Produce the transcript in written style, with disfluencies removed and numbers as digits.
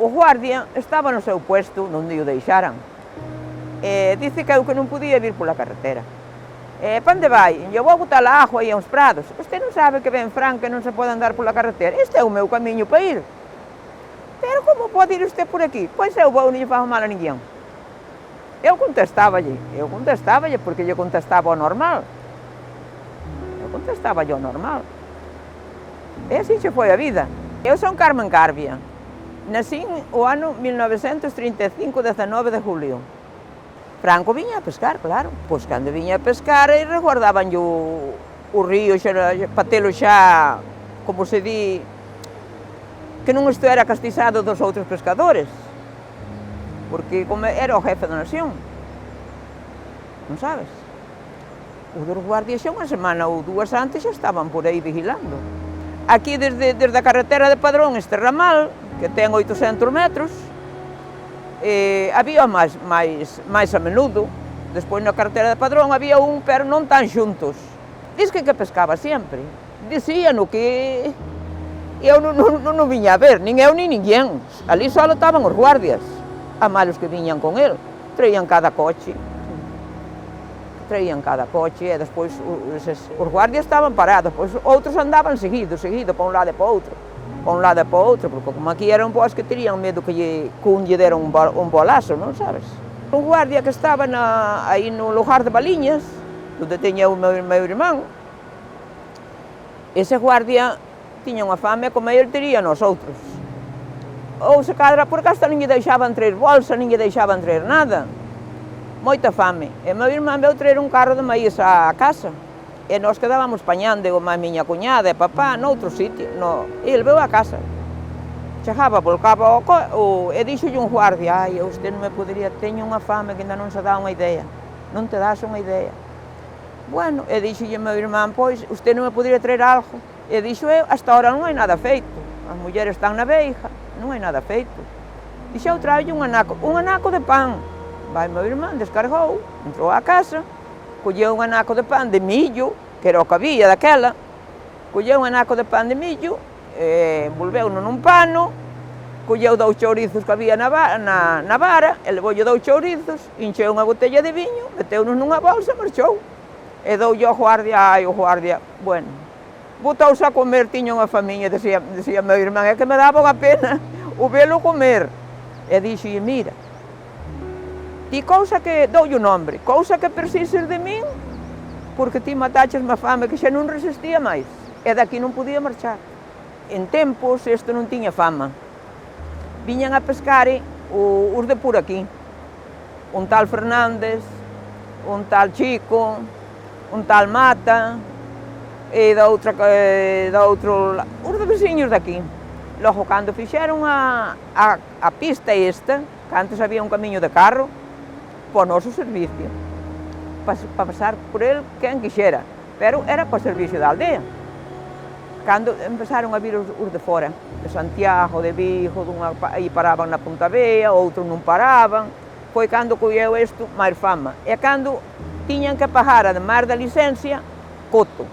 o guardia estaba no seu puesto onde o deixaran. Dice que eu que non podía vir pola carretera. Pa onde vai? Eu vou botar a agua aí aos prados. Usted non sabe que ben Fran que non se pode andar pola carretera? Este é o meu camiño para ir. Pero como pode ir usted por aquí? Pois eu vou, non lle fago mal a ninguén. Eu contestáballe porque lle contestaba o normal. Eu contestaba o normal. E así xe foi a vida. Eu son Carmen Carbia. Nací o ano 1935, 19 de julio. Franco viña a pescar, claro. Pois cando viña a pescar, resguardaban o río para telo xa, como se di, que non era castizado dos outros pescadores. Porque como era o jefe da nación. Non sabes? Os dos guardias xa unha semana ou dúas antes xa estaban por aí vigilando. Aquí desde a carretera de Padrón, este ramal, que ten 800 metros, había máis a menudo. Despois na carretera de Padrón había un, pero non tan xuntos. Diz que pescaba sempre. Dicíano que eu non viña a ver, nin eu nin ninguén. Ali só estaban os guardias, a malos que viñan con el. Traían cada coche. E despois os guardias estaban parados, pois outros andaban seguido, para un lado e para outro. Porque como aquí era un bosque, terían medo que lle dera un bolazo, non sabes? Un guardia que estaba aí no lugar de Baliñas, onde teña o meu irmán, ese guardia tiña unha fame como ele tería nos outros. Ou se cadra, porque hasta non lle deixaban traer bolsa, non lle deixaban traer nada. Moita fame. E meu irmán veu traer un carro de maíz á casa. E nós quedábamos pañando, a miña cuñada e papá, noutro sitio. E ele veu á casa. Chegaba, volcaba e dixolle un guardia: ai, usted non me podería, teño unha fame que ainda non se dá unha idea. Non te das unha idea. Bueno, e dixolle meu irmán: pois, usted non me podería traer algo. E dixo eu: hasta ahora non hai nada feito. As mulleres están na beija, non hai nada feito. Dixo eu: traio un anaco de pan. Vai meu irmán, descargou, entrou á casa, colleu un anaco de pan de millo, que era o que había daquela, colleu un anaco de pan de millo, envolveu-no nun pano, colleu 2 chourizos que había na vara, e levoulle 2 chourizos, encheu unha botella de viño, meteu-nos nunha bolsa e marchou. E doulle ao guardia, o guardia, bueno, botouse a comer, tiña unha famiña, decía meu irmán, é que me daba unha pena o velo comer. E dixolle: mira, ti cousa que, doulle o nombre, cousa que precises de min, porque ti mataches má fame que xa non resistía máis, e daqui non podía marchar. En tempos, isto non tiña fama. Viñan a pescar os de por aquí. Un tal Fernández, un tal Chico, un tal Mata, e os de veciños daqui. Logo, cando fixeron a pista esta, que antes había un camiño de carro, para o noso servicio, para pasar por el quen quixera, pero era para o servicio da aldea. Cando empezaron a vir os de fora, de Santiago, de Vigo, aí paraban na Punta Vea, outros non paraban, foi cando colleu isto máis fama. E cando tiñan que pagar, ademais da licencia, coto.